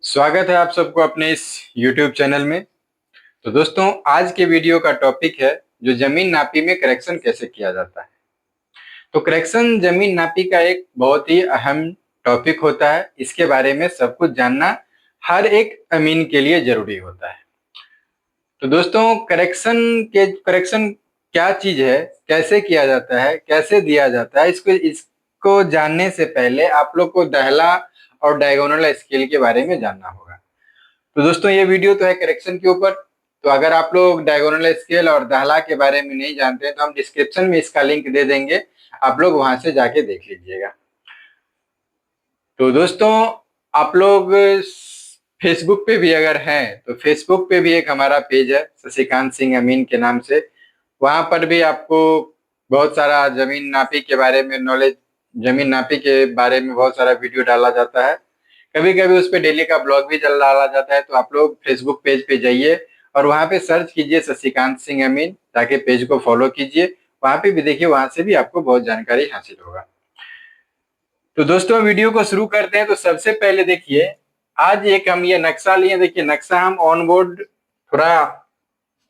स्वागत है आप सबको अपने इस YouTube चैनल में। तो दोस्तों, आज के वीडियो का टॉपिक है जो जमीन नापी में करेक्शन कैसे किया जाता है। तो करेक्शन जमीन नापी का एक बहुत ही अहम टॉपिक होता है। इसके बारे में सब कुछ जानना हर एक अमीन के लिए जरूरी होता है। तो दोस्तों, करेक्शन क्या चीज है, कैसे किया जाता है, कैसे दिया जाता है, इसको जानने से पहले आप लोग को दाहला और डायगोनल स्केल के बारे में जानना होगा। तो दोस्तों, ये वीडियो तो है करेक्शन के ऊपर। तो अगर आप लोग डायगोनल स्केल और दाहला के बारे में नहीं जानते हैं तो हम डिस्क्रिप्शन में इसका लिंक दे देंगे, आप लोग वहां से जाके देख लीजिएगा। तो दोस्तों, आप लोग फेसबुक पे भी अगर हैं तो फेसबुक पे भी एक हमारा पेज है शशिकांत सिंह अमीन के नाम से। वहां पर भी आपको बहुत सारा जमीन नापी के बारे में नॉलेज, जमीन नापी के बारे में बहुत सारा वीडियो डाला जाता है। कभी कभी उस पर डेली का ब्लॉग भी चल डाला जाता है। तो आप लोग फेसबुक पेज पे जाइए और वहां पे सर्च कीजिए शशिकांत सिंह अमीन, ताकि पेज को फॉलो कीजिए। वहां पे भी देखिए, वहां से भी आपको बहुत जानकारी हासिल होगा। तो दोस्तों, वीडियो को शुरू करते हैं। तो सबसे पहले देखिए, आज एक हम ये नक्शा लिए। देखिए, नक्शा हम ऑन बोर्ड थोड़ा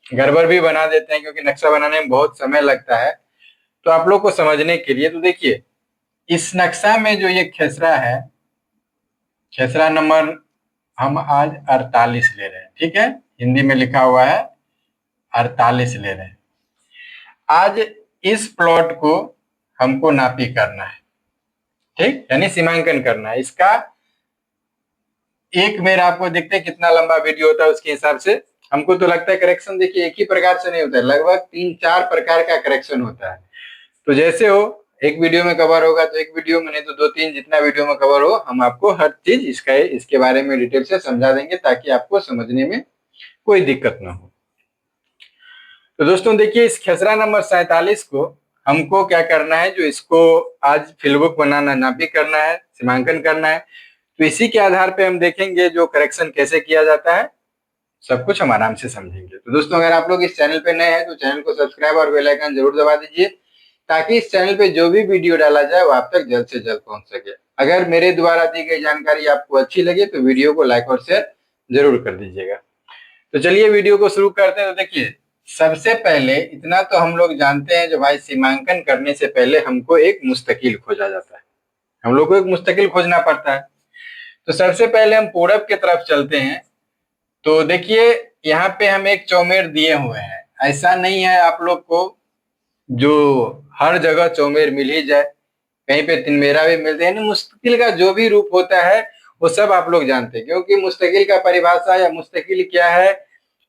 गड़बड़ भी बना देते हैं क्योंकि नक्शा बनाने में बहुत समय लगता है। तो आप लोग को समझने के लिए, तो देखिए, इस नक्शा में जो ये खेसरा है, खेसरा नंबर हम आज 48 ले रहे हैं। ठीक है, हिंदी में लिखा हुआ है 48 ले रहे हैं। आज इस प्लॉट को हमको नापी करना है। ठीक, यानी सीमांकन करना है इसका। एक मेरा आपको देखते हैं कितना लंबा वीडियो होता है, उसके हिसाब से हमको तो लगता है करेक्शन देखिए एक ही प्रकार से नहीं होता है, लगभग 3-4 प्रकार का करेक्शन होता है। तो जैसे हो, एक वीडियो में कवर होगा तो एक वीडियो में, नहीं तो 2-3, जितना वीडियो में कवर हो, हम आपको हर चीज इसके बारे में डिटेल से समझा देंगे ताकि आपको समझने में कोई दिक्कत ना हो। तो दोस्तों देखिए, इस खेसरा नंबर 47 को हमको क्या करना है, जो इसको आज फिलबुक बनाना, नापी करना है, सीमांकन करना है। तो इसी के आधार पे हम देखेंगे जो करेक्शन कैसे किया जाता है, सब कुछ हम आराम से समझेंगे। तो दोस्तों, अगर आप लोग इस चैनल पे नए हैं तो चैनल को सब्सक्राइब और बेल आइकन जरूर दबा दीजिए, ताकि इस चैनल पे जो भी वीडियो डाला जाए वो आप तक जल्द से जल्द पहुंच सके। अगर मेरे द्वारा दी गई जानकारी आपको अच्छी लगे तो वीडियो को लाइक और शेयर जरूर कर दीजिएगा। तो चलिए वीडियो को शुरू करते हैं। तो देखिए, सबसे पहले इतना तो हम लोग जानते हैं, जो भाई सीमांकन करने से पहले हमको एक मुस्तकिल खोजा जाता है। हम लोग को एक मुस्तकिल खोजना पड़ता है। तो सबसे पहले हम पूरब की तरफ चलते हैं। तो देखिए, यहाँ पे हम एक चौमेर दिए हुए हैं। ऐसा नहीं है आप लोग को जो हर जगह चौमेर मिल ही जाए, कहीं पे तिनमेरा भी मिलते हैं। मुस्तकिल का जो भी रूप होता है वो सब आप लोग जानते हैं, क्योंकि मुस्तकिल का परिभाषा या मुस्तकिल क्या है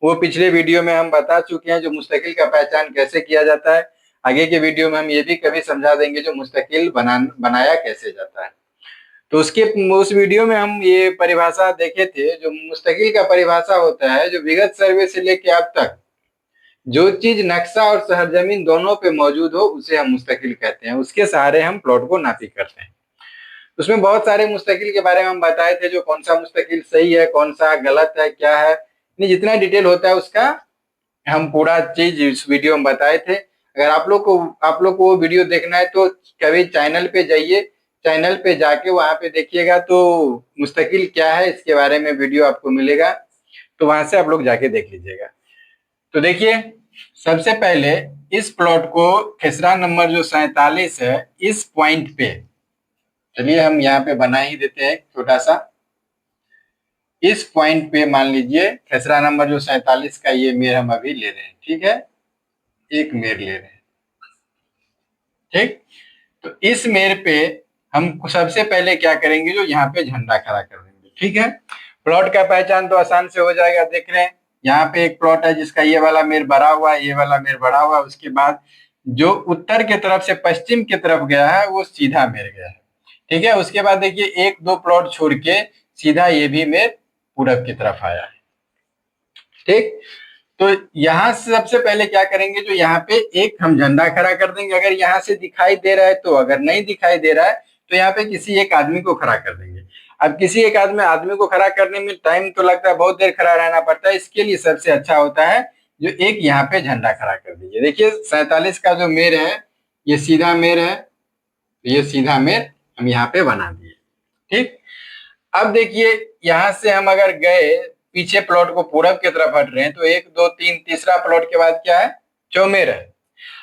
वो पिछले वीडियो में हम बता चुके हैं, जो मुस्तकिल का पहचान कैसे किया जाता है। आगे के वीडियो में हम ये भी कभी समझा देंगे जो मुस्तकिल बनाया कैसे जाता है। तो उस वीडियो में हम ये परिभाषा देखे थे। जो मुस्तकिल का परिभाषा होता है, जो विगत सर्वे से लेके अब तक जो चीज नक्शा और सरजमीन दोनों पे मौजूद हो उसे हम मुस्तकिल कहते हैं। उसके सहारे हम प्लॉट को नापी करते हैं। उसमें बहुत सारे मुस्तकिल के बारे में हम बताए थे, जो कौन सा मुस्तकिल सही है, कौन सा गलत है, क्या है, जितना डिटेल होता है उसका हम पूरा चीज इस वीडियो में बताए थे। अगर आप लोग को वो वीडियो देखना है तो कभी चैनल पे जाइए, चैनल पे जाके वहां पे देखिएगा तो मुस्तकिल क्या है इसके बारे में वीडियो आपको मिलेगा। तो वहां से आप लोग जाके देख लीजिएगा। तो देखिए, सबसे पहले इस प्लॉट को खेसरा नंबर जो 47 है, इस पॉइंट पे चलिए हम यहाँ पे बना ही देते हैं छोटा सा। इस पॉइंट पे मान लीजिए खेसरा नंबर जो 47 का ये मेर हम अभी ले रहे हैं। ठीक है, एक मेर ले रहे हैं। ठीक, तो इस मेर पे हम सबसे पहले क्या करेंगे, जो यहाँ पे झंडा खड़ा कर देंगे। ठीक है, प्लॉट का पहचान तो आसान से हो जाएगा। देख रहे हैं यहाँ पे एक प्लॉट है जिसका ये वाला मेर बढ़ा हुआ है, ये वाला मेर बढ़ा हुआ है। उसके बाद जो उत्तर की तरफ से पश्चिम की तरफ गया है वो सीधा मेर गया है। ठीक है, उसके बाद देखिए 1-2 प्लॉट छोड़ के सीधा ये भी मेर पूरब की तरफ आया है। ठीक, तो यहाँ से सबसे पहले क्या करेंगे, जो यहाँ पे एक हम झंडा खड़ा कर देंगे। अगर यहाँ से दिखाई दे रहा है तो, अगर नहीं दिखाई दे रहा है तो यहाँ पे किसी एक आदमी को खड़ा कर देंगे। अब किसी एक आदमी को खड़ा करने में टाइम तो लगता है, बहुत देर खड़ा रहना पड़ता है। इसके लिए सबसे अच्छा होता है जो एक यहाँ पे झंडा खड़ा कर दीजिए। देखिए 47 का जो मेर है ये सीधा मेर है, ये सीधा मेर हम यहाँ पे बना दिए। ठीक, अब देखिए यहाँ से हम अगर गए पीछे प्लॉट को पूरब की तरफ हट रहे हैं तो 1 2 3 तीसरा प्लॉट के बाद क्या है, चौमेर है।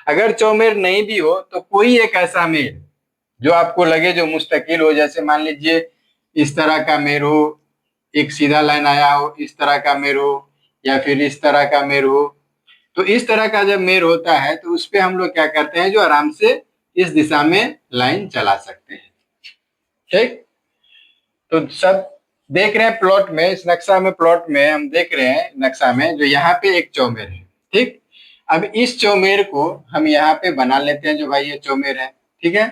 अगर चौमेर नहीं भी हो तो कोई एक ऐसा मेर जो आपको लगे जो मुस्तकिल हो, जैसे मान लीजिए इस तरह का मेर हो, एक सीधा लाइन आया हो, इस तरह का मेर हो, या फिर इस तरह का मेर हो। तो इस तरह का जब मेर होता है तो उस पे हम लोग क्या करते हैं, जो आराम से इस दिशा में लाइन चला सकते हैं। ठीक, तो सब देख रहे हैं प्लॉट में, इस नक्शा में, प्लॉट में हम देख रहे हैं नक्शा में जो यहाँ पे एक चौमेर है। ठीक, अब इस चौमेर को हम यहाँ पे बना लेते हैं, जो भाई ये चौमेर है। ठीक है,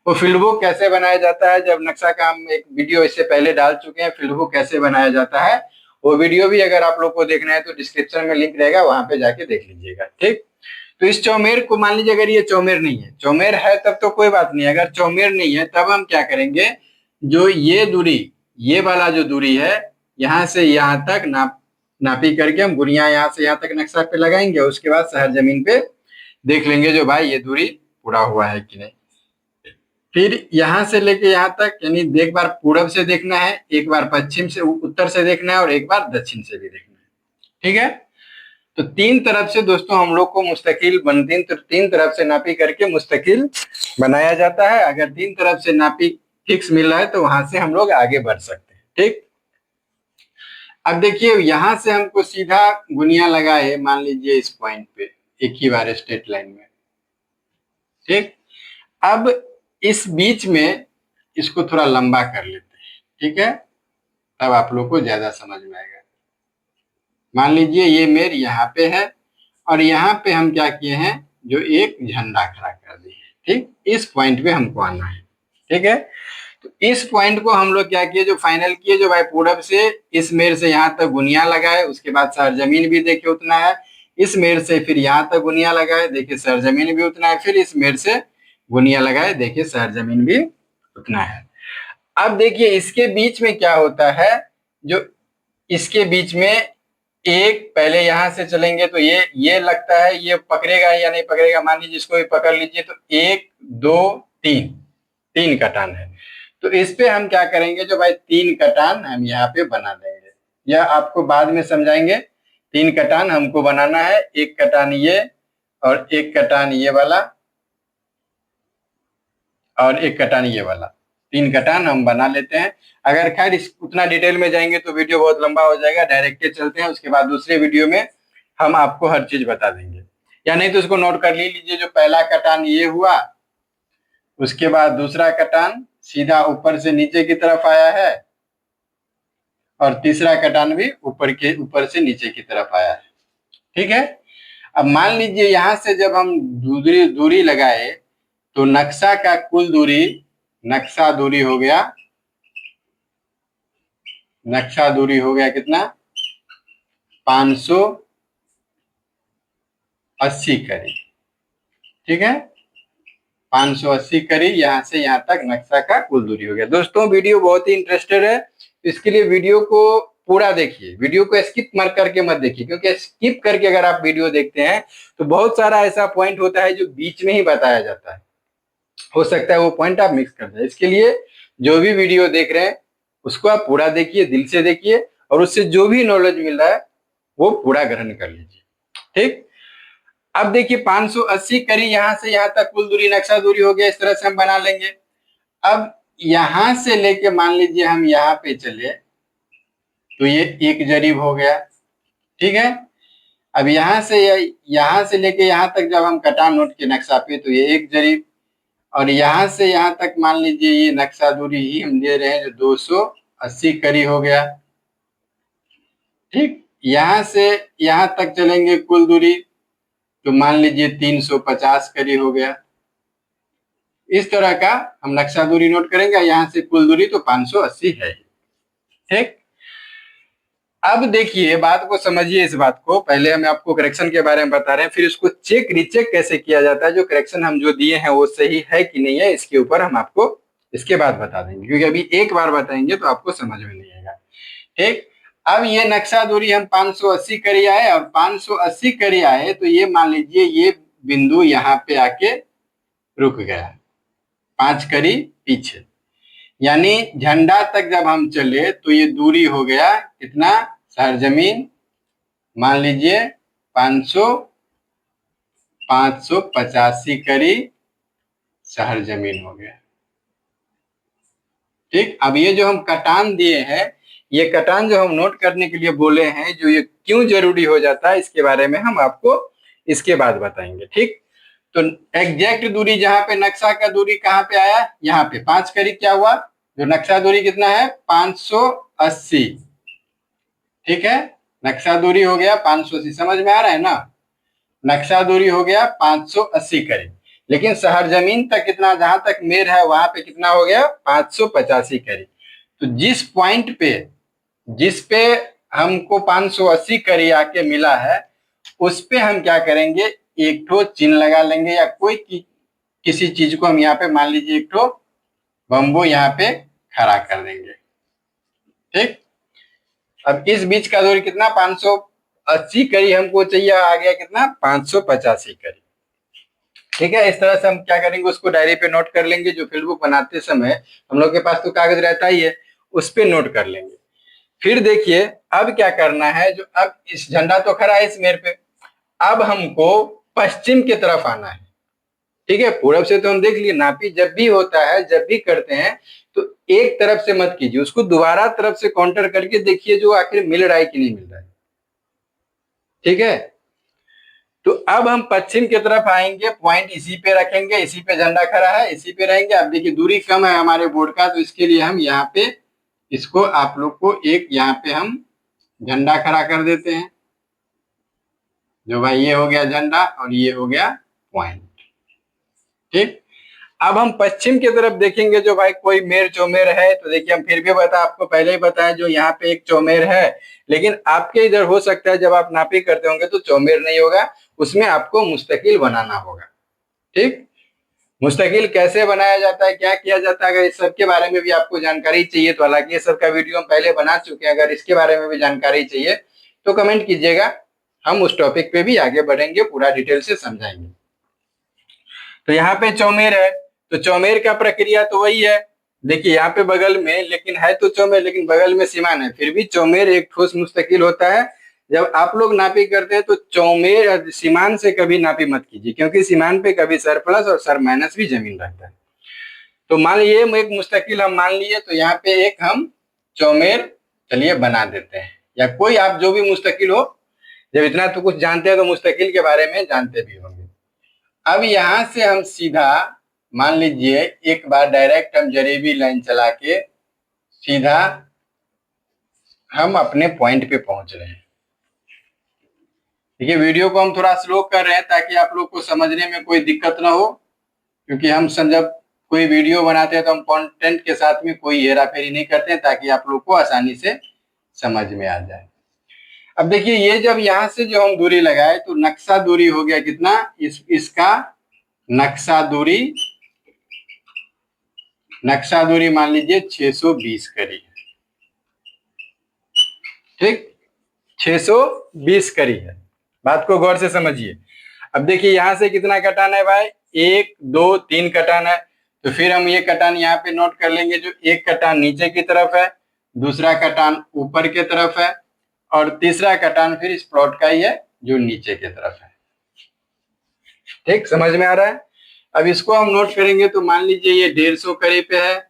वो फील्ड बुक कैसे बनाया जाता है, जब नक्शा का हम एक वीडियो इससे पहले डाल चुके हैं, फील्ड बुक कैसे बनाया जाता है, वो वीडियो भी अगर आप लोग को देखना है तो डिस्क्रिप्शन में लिंक रहेगा, वहां पे जाके देख लीजिएगा। ठीक, तो इस चौमेर को मान लीजिए अगर ये चौमेर नहीं है, चौमेर है तब तो कोई बात नहीं, अगर चौमेर नहीं है तब हम क्या करेंगे, जो ये दूरी, ये वाला जो दूरी है, यहाँ से यहाँ तक नापी करके हम गुड़िया यहाँ से यहाँ तक नक्शा पे लगाएंगे। उसके बाद शहर जमीन पे देख लेंगे जो भाई ये दूरी पूरा हुआ है कि नहीं। फिर यहाँ से लेके यहाँ तक, यानी एक बार पूरब से देखना है, एक बार पश्चिम से, उत्तर से देखना है, और एक बार दक्षिण से भी देखना है। ठीक है, तो तीन तरफ से दोस्तों हम लोग को मुस्तकिल तीन तरफ से नापी करके मुस्तकिल बनाया जाता है। अगर तीन तरफ से नापी फिक्स मिल रहा है तो वहां से हम लोग आगे बढ़ सकते हैं। ठीक, अब देखिए यहां से हमको सीधा गुनिया लगाए, मान लीजिए इस पॉइंट पे एक ही बार स्ट्रेट लाइन में। ठीक, अब इस बीच में इसको थोड़ा लंबा कर लेते हैं। ठीक है, तब आप लोग को ज्यादा समझ में आएगा। मान लीजिए ये मेर यहाँ पे है और यहाँ पे हम क्या किए हैं, जो एक झंडा खड़ा कर दिए। ठीक, इस पॉइंट पे हमको आना है। ठीक है, तो इस पॉइंट को हम लोग क्या किए, जो फाइनल किए, जो भाई पूरब से इस मेर से यहाँ तक गुनिया लगाए, उसके बाद सरजमीन भी देखिए उतना है, इस मेर से फिर यहाँ तक गुनिया लगाए, देखिए सरजमीन भी उतना है, फिर इस मेर से गुनिया लगाए, देखिए सरजमीन भी उतना है। अब देखिए इसके बीच में क्या होता है, जो इसके बीच में एक, पहले यहां से चलेंगे तो ये लगता है ये पकड़ेगा या नहीं पकड़ेगा, मान लीजिए इसको भी पकड़ लीजिए, तो 1 2 3 3 कटान है। तो इस पे हम क्या करेंगे, जो भाई 3 कटान हम यहाँ पे बना देंगे, यह आपको बाद में समझाएंगे। 3 कटान हमको बनाना है, एक कटान ये और एक कटान ये वाला और एक कटान ये वाला, 3 कटान हम बना लेते हैं। अगर खैर इस उतना डिटेल में जाएंगे तो वीडियो बहुत लंबा हो जाएगा, डायरेक्ट चलते हैं, उसके बाद दूसरे वीडियो में हम आपको हर चीज बता देंगे। या नहीं तो उसको नोट कर लीजिए, जो पहला कटान ये हुआ, उसके बाद दूसरा कटान सीधा ऊपर से नीचे की तरफ आया है, और तीसरा कटान भी ऊपर से नीचे की तरफ आया है। ठीक है, अब मान लीजिए यहां से जब हम दूरी लगाए तो नक्शा का कुल दूरी, नक्शा दूरी हो गया कितना, 580 करी। ठीक है, 580 करी, यहां से यहां तक नक्शा का कुल दूरी हो गया। दोस्तों वीडियो बहुत ही इंटरेस्टेड है, इसके लिए वीडियो को पूरा देखिए, वीडियो को स्किप मत करके मत देखिए, क्योंकि स्किप करके अगर आप वीडियो देखते हैं तो बहुत सारा ऐसा पॉइंट होता है जो बीच में ही बताया जाता है, हो सकता है वो पॉइंट आप मिक्स कर दें। इसके लिए जो भी वीडियो देख रहे हैं उसको आप पूरा देखिए, दिल से देखिए, और उससे जो भी नॉलेज मिल रहा है वो पूरा ग्रहण कर लीजिए। ठीक, अब देखिए 580 करी, यहां से यहां तक कुल दूरी, नक्शा दूरी हो गया, इस तरह से हम बना लेंगे। अब यहां से लेके मान लीजिए हम यहाँ पे चले तो ये एक जरीब हो गया। ठीक है, अब यहां से लेके यहाँ तक जब हम कटान नोट के नक्शा पे तो ये एक जरीब, और यहां से यहां तक मान लीजिए ये नक्शा दूरी ही हम दे रहे हैं जो 280 करी हो गया। ठीक, यहां से यहां तक चलेंगे कुल दूरी तो मान लीजिए 350 करी हो गया। इस तरह का हम नक्शा दूरी नोट करेंगे, यहां से कुल दूरी तो 580 है। ठीक, अब देखिए बात को समझिए, इस बात को पहले हम आपको करेक्शन के बारे में बता रहे हैं, फिर उसको चेक रीचेक कैसे किया जाता है, जो करेक्शन हम जो दिए हैं वो सही है कि नहीं है, इसके ऊपर हम आपको इसके बाद बता देंगे, क्योंकि अभी एक बार बताएंगे तो आपको समझ में नहीं आएगा। ठीक, अब ये नक्शा दूरी हम 580 करी आए, और 580 करी आए तो ये मान लीजिए ये बिंदु यहाँ पे आके रुक गया, 5 करी पीछे। यानी झंडा तक जब हम चले तो ये दूरी हो गया कितना, शहर जमीन मान लीजिए 585 करी शहर जमीन हो गया। ठीक, अब ये जो हम कटान दिए हैं, ये कटान जो हम नोट करने के लिए बोले हैं, जो ये क्यों जरूरी हो जाता है इसके बारे में हम आपको इसके बाद बताएंगे। ठीक, तो एग्जैक्ट दूरी जहां पे नक्शा का दूरी कहां पे आया, यहाँ पे 5 करीब क्या हुआ, जो नक्शा दूरी कितना है 580। ठीक है, नक्शा दूरी हो गया 580, समझ में आ रहा है ना, नक्शा दूरी हो गया 580 करीब, लेकिन शहर जमीन तक कितना, जहां तक मेर है वहां पे कितना हो गया 585 करीब। तो जिस पे हमको 580 करीब आके मिला है, उस पे हम क्या करेंगे, एक ठो चिन्ह लगा लेंगे, या कोई किसी चीज को हम यहाँ पे मान लीजिए एक ठो बम्बू यहाँ पे खड़ा कर देंगे। ठीक, अब इस बीच का दूरी कितना 580 करीब हमको चाहिए, आ गया कितना 585 करीब। ठीक है, इस तरह से हम क्या करेंगे, उसको डायरी पे नोट कर लेंगे, जो फील्ड बुक बनाते समय हम लोग के पास तो कागज रहता ही है, उस पे नोट कर लेंगे। फिर देखिए अब क्या करना है, जो अब इस झंडा तो खड़ा है इस मेर पे, अब हमको पश्चिम की तरफ आना है। ठीक है, पूरब से तो हम देख लिए, नापी जब भी होता है, जब भी करते हैं तो एक तरफ से मत कीजिए, उसको दोबारा तरफ से काउंटर करके देखिए जो आखिर मिल रहा है कि नहीं मिल रहा है। ठीक है, तो अब हम पश्चिम की तरफ आएंगे, पॉइंट इसी पे रखेंगे, इसी पे झंडा खड़ा है, इसी पे रहेंगे। अब देखिए दूरी कम है हमारे बोर्ड का, तो इसके लिए हम यहाँ पे इसको आप लोग को एक यहाँ पे हम झंडा खड़ा कर देते हैं, जो भाई ये हो गया झंडा और ये हो गया पॉइंट। ठीक, अब हम पश्चिम की तरफ देखेंगे, जो भाई कोई मेर चौमेर है, तो देखिए हम फिर भी आपको पहले ही बताया, जो यहाँ पे एक चौमेर है, लेकिन आपके इधर हो सकता है जब आप नापी करते होंगे तो चौमेर नहीं होगा, उसमें आपको मुस्तकिल बनाना होगा। ठीक, मुस्तकिल कैसे बनाया जाता है, क्या किया जाता है, अगर इस सब के बारे में भी आपको जानकारी चाहिए तो हालांकि ये सब का वीडियो हम पहले बना चुके हैं, अगर इसके बारे में भी जानकारी चाहिए तो कमेंट कीजिएगा, हम उस टॉपिक पे भी आगे बढ़ेंगे, पूरा डिटेल से समझाएंगे। तो यहाँ पे चौमेर है, तो चौमेर का प्रक्रिया तो वही है, देखिए यहाँ पे बगल में, लेकिन है तो चौमेर लेकिन बगल में सीमान है, फिर भी चौमेर एक ठोस मुस्तकिल होता है। जब आप लोग नापी करते हैं तो चौमेर सीमान से कभी नापी मत कीजिए, क्योंकि सीमान पे कभी सर प्लस और सर माइनस भी जमीन रहता है। तो मान लीजिए एक मुस्तकिल हम मान लिए, तो यहाँ पे एक हम चौमेर चलिए बना देते हैं, या कोई आप जो भी मुस्तकिल हो, जब इतना तो कुछ जानते हैं तो मुस्तकिल के बारे में जानते भी होंगे। अब यहां से हम सीधा मान लीजिए एक बार डायरेक्ट हम जरीबी लाइन चला के सीधा हम अपने पॉइंट पे पहुंच रहे हैं। देखिए वीडियो को हम थोड़ा स्लो कर रहे हैं ताकि आप लोग को समझने में कोई दिक्कत ना हो, क्योंकि हम जब कोई वीडियो बनाते हैं तो हम कंटेंट के साथ में कोई हेरा फेरी नहीं करते हैं, ताकि आप लोग को आसानी से समझ में आ जाए। अब देखिए ये जब यहाँ से जो हम दूरी लगाए तो नक्शा दूरी हो गया कितना, इसका नक्शा दूरी मान लीजिए 620 करी। ठीक, 620 करी है, बात को गौर से समझिए। अब देखिए यहां से कितना कटान है भाई, 1 2 3 कटान है, तो फिर हम ये कटान यहाँ पे नोट कर लेंगे, जो एक कटान नीचे की तरफ है, दूसरा कटान ऊपर की तरफ है, और तीसरा कटान फिर इस प्लॉट का ही है जो नीचे की तरफ है। ठीक, समझ में आ रहा है। अब इसको हम नोट करेंगे तो मान लीजिए ये 150 करीब पे है,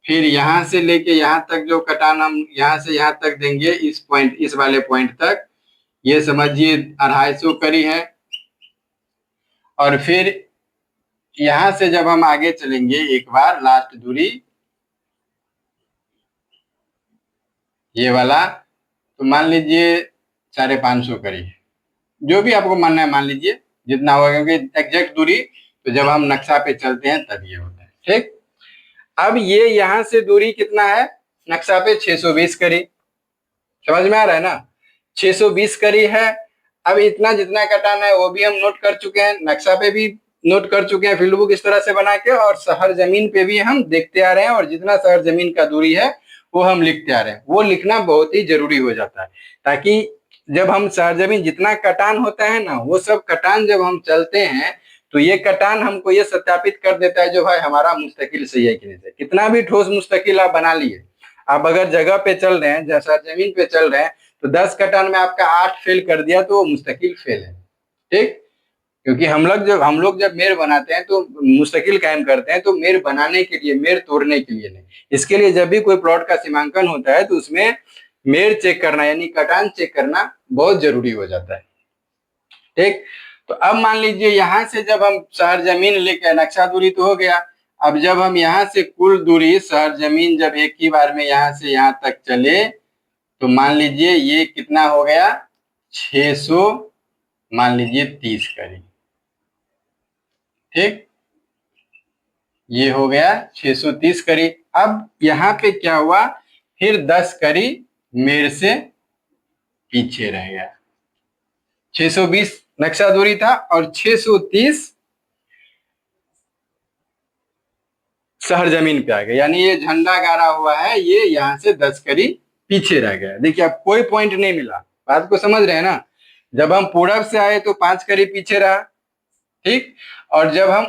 फिर यहां से लेके यहां तक जो कटान हम यहां से यहां तक देंगे, इस पॉइंट इस वाले पॉइंट तक, ये समझिए 250 करी है। और फिर यहां से जब हम आगे चलेंगे एक बार लास्ट दूरी ये वाला, तो मान लीजिए 550 करी, जो भी आपको मानना है मान लीजिए जितना होगा, क्योंकि एग्जैक्ट दूरी तो जब हम नक्शा पे चलते हैं तब ये होता है। ठीक, अब ये यहां से दूरी कितना है नक्शा पे 620 करी, समझ में आ रहा है ना, 620 करी है। अब इतना जितना कटाना है वो भी हम नोट कर चुके हैं, नक्शा पे भी नोट कर चुके हैं फील्ड बुक इस तरह से बना के, और शहर जमीन पे भी हम देखते आ रहे हैं, और जितना शहर जमीन का दूरी है वो हम लिखते आ रहे हैं। वो लिखना बहुत ही जरूरी हो जाता है, ताकि जब हम शहर जमीन जितना कटान होता है ना, वो सब कटान जब हम चलते हैं तो ये कटान हमको ये सत्यापित कर देता है जो भाई हमारा मुस्तकिल सही है कि नहीं। कितना भी ठोस मुस्तकिल आप बना लिए, आप अगर जगह पे चल रहे हैं, जैसा जमीन पे चल रहे हैं, तो 10 कटान में आपका 8 फेल कर दिया तो वो मुस्तकिल फेल है। ठीक, क्योंकि हम लोग जब मेर बनाते हैं तो मुस्तकिल कायम करते हैं, तो मेर बनाने के लिए, मेर तोड़ने के लिए नहीं। इसके लिए जब भी कोई प्लॉट का सीमांकन होता है तो उसमें मेर चेक करना यानी कटान चेक करना बहुत जरूरी हो जाता है। ठीक, तो अब मान लीजिए यहां से जब हम शहर जमीन लेके, नक्शा दूरी तो हो गया, अब जब हम यहां से कुल दूरी शहर जमीन जब एक ही बार में यहां से यहां तक चले, तो मान लीजिए ये कितना हो गया, 600 मान लीजिए 30 करी। ठीक, ये हो गया 630 करी। अब यहाँ पे क्या हुआ, फिर 10 करी मेर से पीछे रह गया। 620 नक्शा दूरी था और 630 शहर जमीन पे आ गया, यानी ये झंडा गाड़ा हुआ है, ये यहाँ से 10 करी पीछे रह गया। देखिए अब कोई पॉइंट नहीं मिला, बात को समझ रहे हैं ना। जब हम पूरब से आए तो 5 करी पीछे रहा, ठीक, और जब हम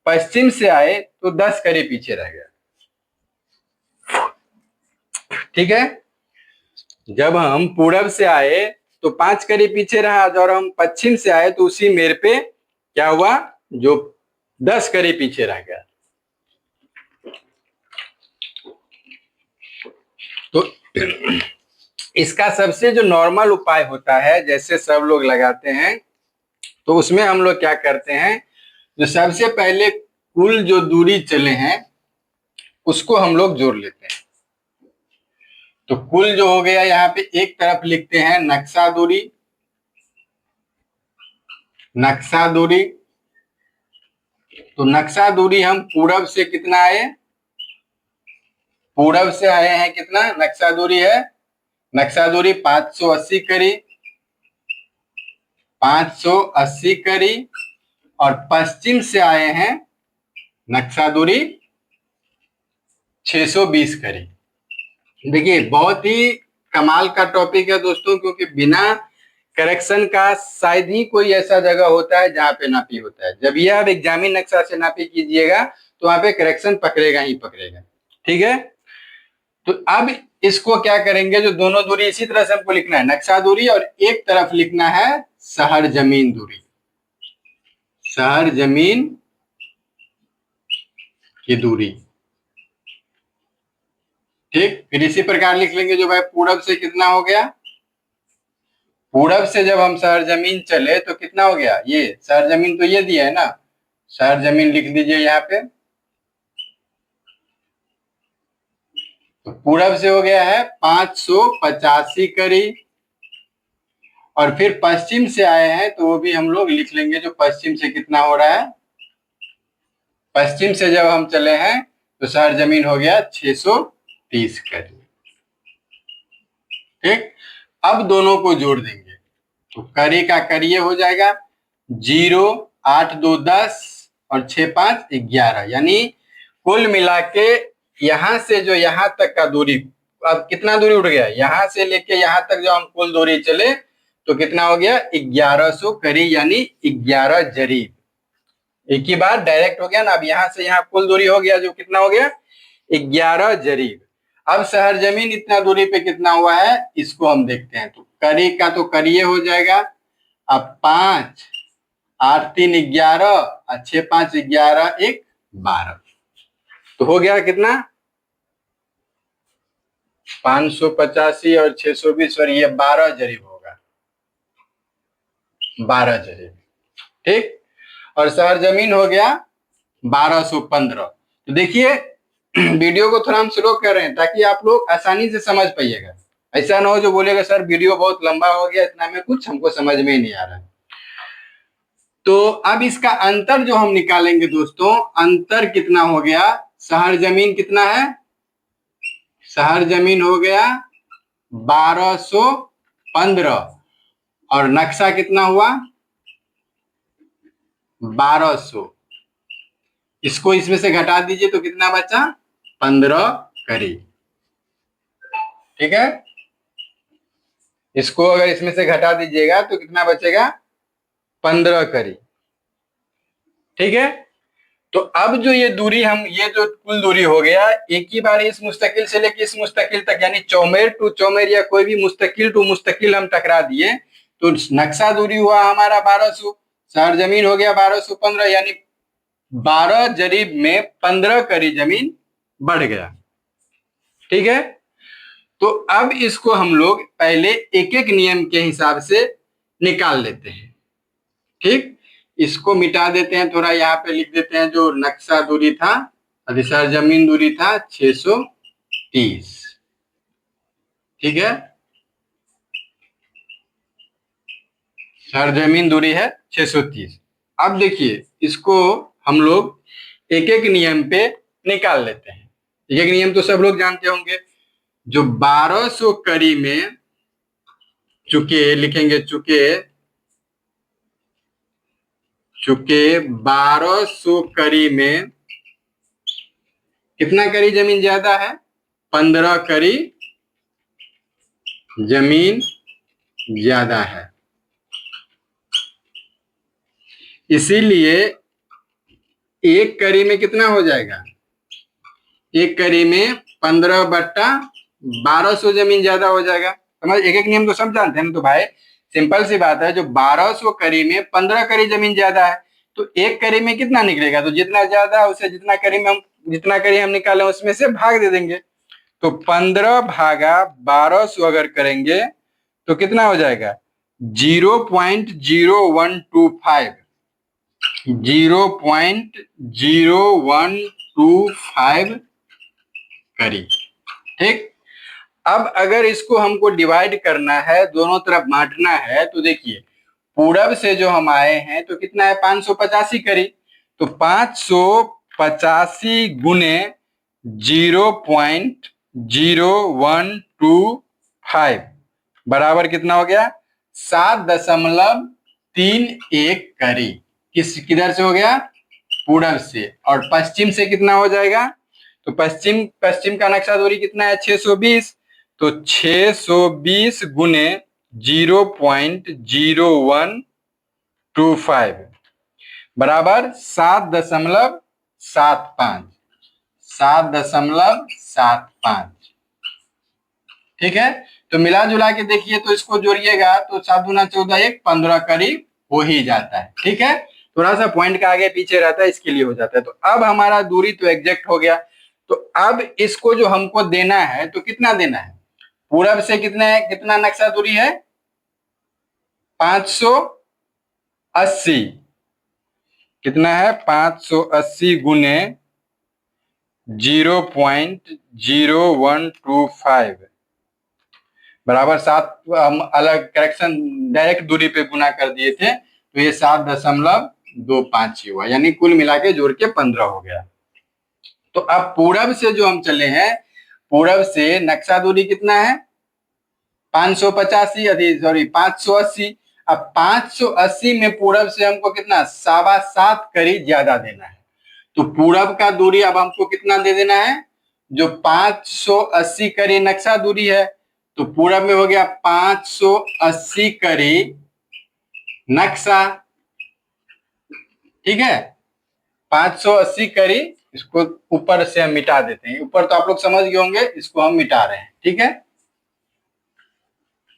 पश्चिम से आए तो 10 करी पीछे रह गया। ठीक है, जब हम पूरब से आए तो 5 करी पीछे रहा, और हम पश्चिम से आए तो उसी मेर पे क्या हुआ, जो 10 करी पीछे रह गया। तो इसका सबसे जो नॉर्मल उपाय होता है, जैसे सब लोग लगाते हैं, तो उसमें हम लोग क्या करते हैं, जो सबसे पहले कुल जो दूरी चले हैं उसको हम लोग जोड़ लेते हैं। तो कुल जो हो गया, यहाँ पे एक तरफ लिखते हैं नक्शा दूरी, नक्शा दूरी। तो नक्शा दूरी हम पूरब से कितना आए, पूरब से आए हैं कितना, नक्शा दूरी है, नक्शा दूरी 580 करी, 580 करी, और पश्चिम से आए हैं नक्शा दूरी 620 करी। देखिए बहुत ही कमाल का टॉपिक है दोस्तों, क्योंकि बिना करेक्शन का शायद ही कोई ऐसा जगह होता है जहां पे नापी होता है। जब ये आप एग्जामिन नक्शा से नापी कीजिएगा तो वहां पे करेक्शन पकड़ेगा ही पकड़ेगा। ठीक है, तो अब इसको क्या करेंगे, जो दोनों दूरी इसी तरह से हमको लिखना है, नक्शा दूरी, और एक तरफ लिखना है शहर जमीन दूरी, शहर जमीन की दूरी। ठीक, फिर इसी प्रकार लिख लेंगे, जो भाई पूरब से कितना हो गया, पूरब से जब हम शहर जमीन चले तो कितना हो गया, ये शहर जमीन तो ये दिया है ना, शहर जमीन लिख दीजिए यहाँ पे। तो पूरब से हो गया है 585 करी, और फिर पश्चिम से आए हैं तो वो भी हम लोग लिख लेंगे, जो पश्चिम से कितना हो रहा है, पश्चिम से जब हम चले हैं तो शहर जमीन हो गया 630 करी। ठीक, अब दोनों को जोड़ देंगे तो करी का करिए हो जाएगा 0, 8 2 10 और 6 5 11, यानी कुल मिला के यहां से जो यहां तक का दूरी, अब कितना दूरी उठ गया, यहां से लेके यहां तक जो हम कुल दूरी चले तो कितना हो गया, 1100 करी, यानी 11 जरीब। एक ही बार डायरेक्ट हो गया ना, अब यहां से यहां कुल दूरी हो गया, जो कितना हो गया, 11 जरीब। अब शहर जमीन इतना दूरी पे कितना हुआ है, इसको हम देखते हैं। तो करी का तो करिए हो जाएगा, अब 5 8 3 11 और 6 5 11 1 12, तो हो गया कितना, 585 और 620, और ये 12 जरीब होगा, 12 जरीब। ठीक, और शहर जमीन हो गया 1215। तो देखिए वीडियो को थोड़ा हम स्लो कर रहे हैं ताकि आप लोग आसानी से समझ पाइएगा। ऐसा ना हो जो बोलेगा सर वीडियो बहुत लंबा हो गया, इतना में कुछ हमको समझ में ही नहीं आ रहा है। तो अब इसका अंतर जो हम निकालेंगे दोस्तों, अंतर कितना हो गया, शहर जमीन कितना है, शहर जमीन हो गया 1215, और नक्शा कितना हुआ 1200, इसको इसमें से घटा दीजिए तो कितना बचा, 15 करी। ठीक है, इसको अगर इसमें से घटा दीजिएगा तो कितना बचेगा, 15 करी। ठीक है। तो अब जो ये दूरी हम, ये जो कुल दूरी हो गया, एक ही बार इस मुस्तकिल से लेके इस मुस्तकिल तक, यानी चौमेर टू चौमेर या कोई भी मुस्तकिल टू मुस्तकिल हम टकरा दिए, तो नक्शा दूरी हुआ हमारा 1200, सरजमीन हो गया 1215, यानी 12 जरीब में 15 करी जमीन बढ़ गया। ठीक है। तो अब इसको हम लोग पहले एक एक नियम के हिसाब से निकाल लेते हैं। ठीक, इसको मिटा देते हैं, थोड़ा यहाँ पे लिख देते हैं जो नक्शा दूरी था, अधिसर जमीन दूरी था 630। ठीक है, सरजमीन दूरी है 630। अब देखिए इसको हम लोग एक एक नियम पे निकाल लेते हैं। एक एक नियम तो सब लोग जानते होंगे। जो 1200 कड़ी में चुके लिखेंगे, चुके 1200 कड़ी में कितना कड़ी जमीन ज्यादा है? 15 कड़ी जमीन ज्यादा है। इसीलिए एक कड़ी में कितना हो जाएगा? एक कड़ी में 15/1200 जमीन ज्यादा हो जाएगा। समझ, एक एक नियम तो सब जानते हैं ना। तो भाई सिंपल सी बात है, जो 1200 कड़ी में 15 कड़ी जमीन ज्यादा है, तो एक कड़ी में कितना निकलेगा? तो जितना ज्यादा है उसे जितना कड़ी हम निकालें उसमें से भाग दे देंगे। तो 15 भागा 1200 अगर करेंगे तो कितना हो जाएगा? 0.0125, 0.0125 करी। ठीक, अब अगर इसको हमको डिवाइड करना है, दोनों तरफ बांटना है, तो देखिए पूरब से जो हम आए हैं तो कितना है? 585 करी। तो 585 गुने 0.0125 बराबर कितना हो गया? 7.31 करी। किधर से हो गया? पूरब से। और पश्चिम से कितना हो जाएगा? तो पश्चिम का नक्शा दूरी कितना है? 620। तो 620 गुने 0.0125 बराबर 7.75, 7.75। ठीक है, तो मिला जुला के देखिए, तो इसको जोड़िएगा तो 7 दूना 14, 1 15 करीब हो ही जाता है। ठीक है, थोड़ा सा पॉइंट का आगे पीछे रहता है, इसके लिए हो जाता है। तो अब हमारा दूरी तो एग्जैक्ट हो गया। तो अब इसको जो हमको देना है, तो कितना देना है? पूरब से कितना नक्शा दूरी है? 580। कितना है? 580 गुने 0.0125 बराबर 7। हम अलग करेक्शन डायरेक्ट दूरी पे गुना कर दिए थे, तो ये 7.25 हुआ, यानी कुल मिला के जोड़ के 15 हो गया। तो अब पूरब से जो हम चले हैं, पूरब से नक्शा दूरी कितना है? 580। अब 580 में पूरब से हमको कितना? 7.25 करी ज्यादा देना है। तो पूरब का दूरी अब हमको कितना दे देना है? जो 580 करी नक्शा दूरी है, तो पूरब में हो गया 580 करी नक्शा। ठीक है, 580 करी, इसको ऊपर से हम मिटा देते हैं। ऊपर तो आप लोग समझ गए होंगे, इसको हम मिटा रहे हैं। ठीक है,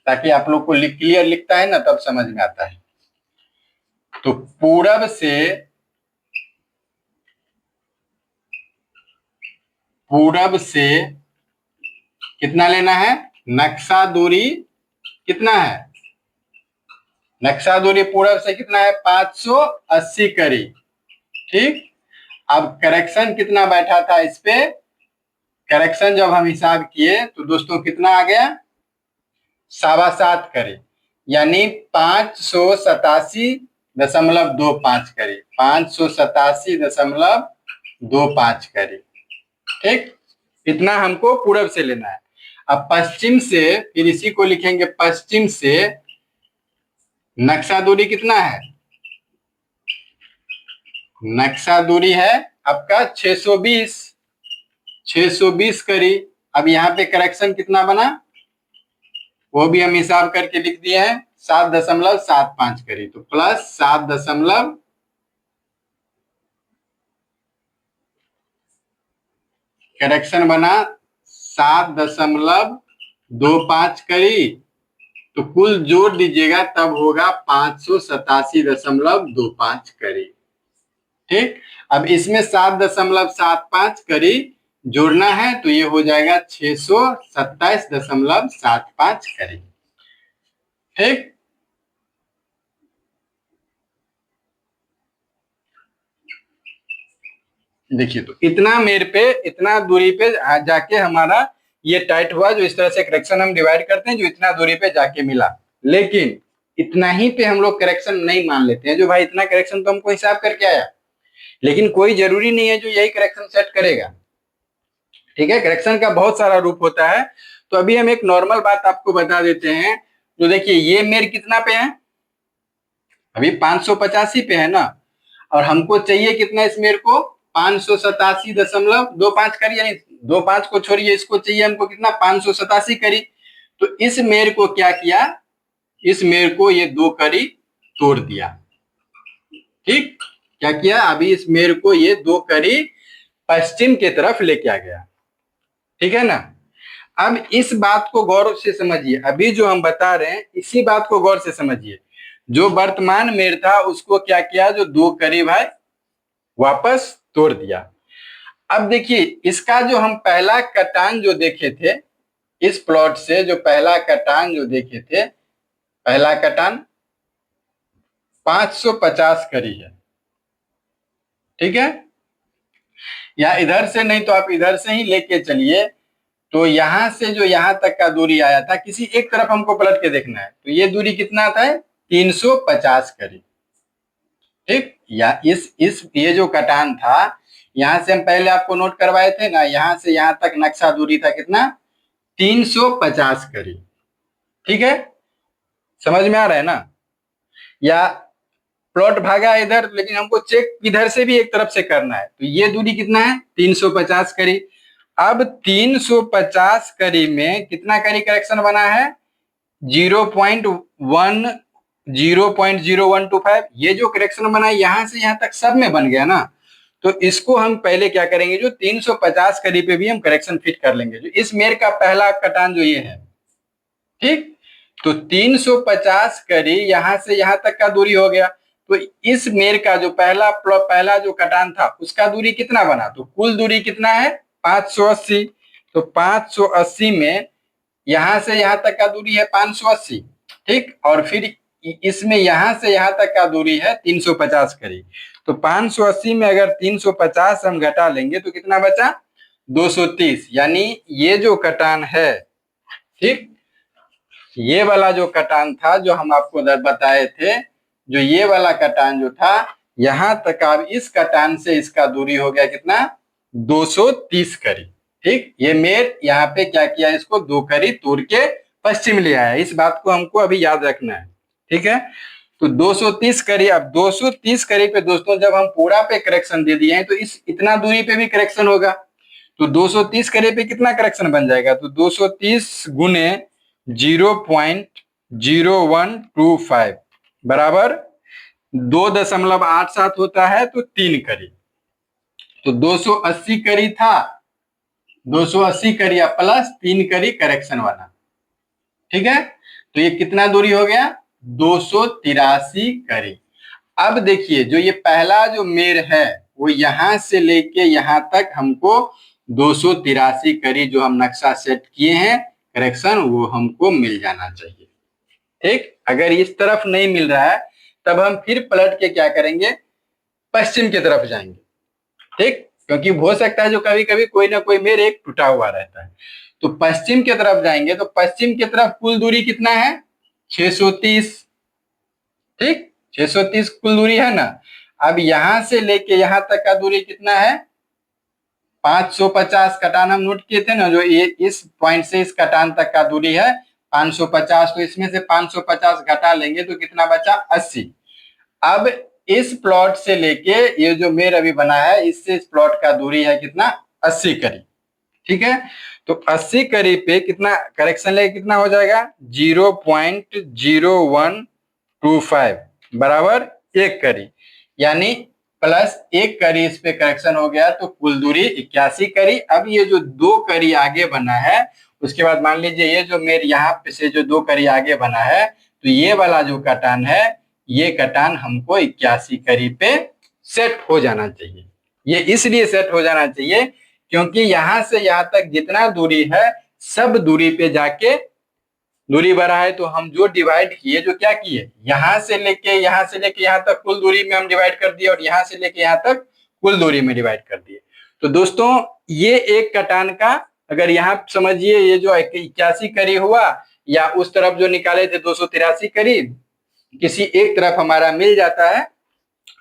ताकि आप लोग को क्लियर लिखता है ना, तब समझ में आता है। तो पूरब से कितना लेना है? नक्शा दूरी कितना है? नक्शा दूरी पूरब से कितना है? 580 करी। ठीक, अब करेक्शन कितना बैठा था इस पे? करेक्शन जब हम हिसाब किए तो दोस्तों कितना आ गया? 7.25 करी, यानी 587.25 करी, 587.25 करी। ठीक, इतना हमको पूरब से लेना है। अब पश्चिम से, फिर इसी को लिखेंगे, पश्चिम से नक्शा दूरी कितना है? नक्शा दूरी है आपका 620 करी। अब यहाँ पे करेक्शन कितना बना वो भी हम हिसाब करके लिख दिए हैं, 7.75 करी। तो प्लस 7.75 करेक्शन बना 7.25 करी, तो कुल जोड़ दीजिएगा तब होगा 587.25 करी। ठीक, अब इसमें 7.75 करी जोड़ना है तो ये हो जाएगा 627.75 करी। ठीक, देखिए तो इतना मेरे पे, इतना दूरी पे जाके हमारा ये टाइट हुआ, जो इस तरह से करेक्शन हम डिवाइड करते हैं, जो इतना दूरी पे जाके मिला। लेकिन इतना ही पे हम लोग करेक्शन नहीं मान लेते हैं, जो भाई इतना करेक्शन तो हमको हिसाब करके आया, लेकिन कोई जरूरी नहीं है जो यही करेक्शन सेट करेगा। ठीक है, करेक्शन का बहुत सारा रूप होता है। तो अभी हम एक नॉर्मल बात आपको बता देते हैं। जो देखिए ये मेर कितना पे है, अभी 585 पे है ना, और हमको चाहिए कितना इस मेर को, 587.25 करी, यानी 25 को छोड़िए, इसको चाहिए हमको कितना, 587 करी। तो इस मेर को क्या किया, इस मेर को ये 2 करी तोड़ दिया। ठीक, क्या किया, अभी इस मेर को ये 2 करी पश्चिम की तरफ लेके आ गया। ठीक है ना। अब इस बात को गौर से समझिए, अभी जो हम बता रहे हैं इसी बात को गौर से समझिए। जो वर्तमान मेर था उसको क्या किया, जो 2 करीब है वापस तोड़ दिया। अब देखिए इसका जो हम पहला कटान जो देखे थे, इस प्लॉट से जो पहला कटान जो देखे थे, पहला कटान 550 करी है। ठीक है, या इधर से नहीं तो आप इधर से ही लेके चलिए, तो यहां से जो यहां तक का दूरी आया था, किसी एक तरफ हमको पलट के देखना है, तो ये दूरी कितना था, 350 करी। ठीक, या इस ये जो कटान था, यहां से हम पहले आपको नोट करवाए थे ना, यहां से यहां तक नक्शा दूरी था कितना, 350 करी। ठीक है, समझ में आ रहा है ना। या प्लॉट भागा इधर, लेकिन हमको चेक इधर से भी एक तरफ से करना है, तो ये दूरी कितना है, 350 करी। अब 350 करी में कितना करी करेक्शन बना है, 0.0125। ये जो करेक्शन बना है यहां से यहां तक सब में बन गया ना, तो इसको हम पहले क्या करेंगे, जो 350 करी पे भी हम करेक्शन फिट कर लेंगे, जो इस मेर का पहला कटान जो ये है। ठीक, तो 350 करी यहां से यहां तक का दूरी हो गया, तो इस मेर का जो पहला जो कटान था उसका दूरी कितना बना, तो कुल दूरी कितना है, 580। तो 580 में यहां से यहां तक का दूरी है 580। ठीक, और फिर इसमें यहां से यहां तक का दूरी है 350 करी। तो 580 में अगर 350 हम घटा लेंगे तो कितना बचा, 230। यानी ये जो कटान है, ठीक, ये वाला जो कटान था जो हम आपको बताए थे, जो ये वाला कटान जो था यहां तक, अब इस कटान से इसका दूरी हो गया कितना, 230 करी। ठीक, ये मेर यहाँ पे क्या किया, इसको 2 करी तोड़ के पश्चिम ले आया। इस बात को हमको अभी याद रखना है। ठीक है, तो 230 करी। अब 230 करी पे दोस्तों जब हम पूरा पे करेक्शन दे दिए हैं, तो इस इतना दूरी पे भी करेक्शन होगा, तो 230 करी पे कितना करेक्शन बन जाएगा, तो 230 गुने 0.0125 बराबर 2.87 होता है, तो 3 करी। तो 280 करी था, 280 करी प्लस 3 करी करेक्शन वाला। ठीक है, तो ये कितना दूरी हो गया, 283 करी। अब देखिए जो ये पहला जो मेर है वो यहां से लेके यहां तक हमको 283 करी, जो हम नक्शा सेट किए हैं करेक्शन, वो हमको मिल जाना चाहिए। ठीक, अगर इस तरफ नहीं मिल रहा है तब हम फिर पलट के क्या करेंगे, पश्चिम की तरफ जाएंगे। ठीक, क्योंकि हो सकता है जो कभी कभी कोई ना कोई मेर एक टूटा हुआ रहता है, तो पश्चिम की तरफ जाएंगे, तो पश्चिम की तरफ कुल दूरी कितना है, 630। ठीक, 630 कुल दूरी है ना। अब यहां से लेके यहां तक का दूरी कितना है, 550। कटान हम नोट किए थे ना, जो ये इस पॉइंट से इस कटान तक का दूरी है 550, तो इसमें से 550 घटा लेंगे तो कितना बचा, 80। अब इस प्लॉट से लेके ये जो मेर अभी बना है, इससे इस प्लॉट का दूरी है कितना, 80 करी। ठीक है, तो 80 करी पे कितना करेक्शन लेके कितना हो जाएगा, 0.0125 बराबर 1 करी। यानी प्लस 1 करी इस पे करेक्शन हो गया तो कुल दूरी 81 करी। अब ये जो 2 करी आगे बना है उसके बाद मान लीजिए ये जो मेरे यहाँ पे से जो 2 करी आगे बना है तो ये वाला जो कटान है ये कटान हमको 81 करी पे सेट हो जाना चाहिए। ये इसलिए सेट हो जाना चाहिए क्योंकि यहां से यहां तक जितना दूरी है सब दूरी पे जाके दूरी बढ़ा है तो हम जो डिवाइड किए जो क्या किए यहां से लेके यहां तक कुल दूरी में हम डिवाइड कर दिए और यहां से लेके यहां तक कुल दूरी में डिवाइड कर दिए। तो दोस्तों ये एक कटान का अगर यहाँ समझिए ये जो 81 करी हुआ या उस तरफ जो निकाले थे 283 करी किसी एक तरफ हमारा मिल जाता है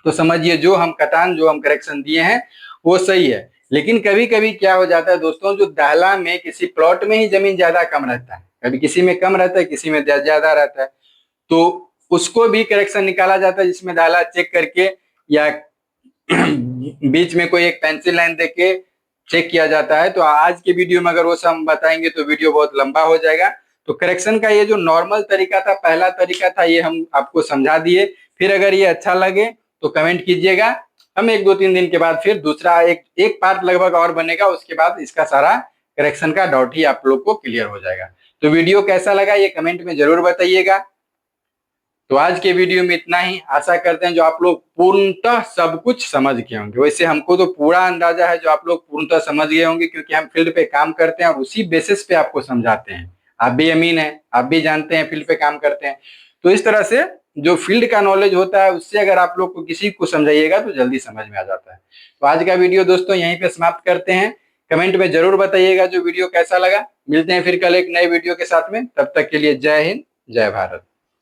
तो समझिए जो हम करेक्शन दिए हैं वो सही है। लेकिन कभी कभी क्या हो जाता है दोस्तों जो दाहला में किसी प्लॉट में ही जमीन ज्यादा कम रहता है, कभी किसी में कम रहता है किसी में ज्यादा रहता है तो उसको भी करेक्शन निकाला जाता है जिसमें दाहला चेक करके या बीच में कोई एक पेंसिल लाइन देके चेक किया जाता है। तो आज के वीडियो में अगर वो सब हम बताएंगे तो वीडियो बहुत लंबा हो जाएगा। तो करेक्शन का ये जो नॉर्मल तरीका था पहला तरीका था ये हम आपको समझा दिए। फिर अगर ये अच्छा लगे तो कमेंट कीजिएगा, हम 1-2-3 दिन के बाद फिर दूसरा एक पार्ट लगभग और बनेगा, उसके बाद इसका सारा करेक्शन का डाउट ही आप लोग को क्लियर हो जाएगा। तो वीडियो कैसा लगा ये कमेंट में जरूर बताइएगा। तो आज के वीडियो में इतना ही, आशा करते हैं जो आप लोग पूर्णतः सब कुछ समझ गए होंगे। वैसे हमको तो पूरा अंदाजा है जो आप लोग पूर्णतः समझ गए होंगे क्योंकि हम फील्ड पे काम करते हैं और उसी बेसिस पे आपको समझाते हैं। आप भी अमीन है, आप भी जानते हैं फील्ड पे काम करते हैं। तो इस तरह से जो फील्ड का नॉलेज होता है उससे अगर आप लोग को किसी को समझाइएगा तो जल्दी समझ में आ जाता है। तो आज का वीडियो दोस्तों यहीं पे समाप्त करते हैं। कमेंट में जरूर बताइएगा जो वीडियो कैसा लगा। मिलते हैं फिर कल एक नए वीडियो के साथ में, तब तक के लिए जय हिंद जय भारत।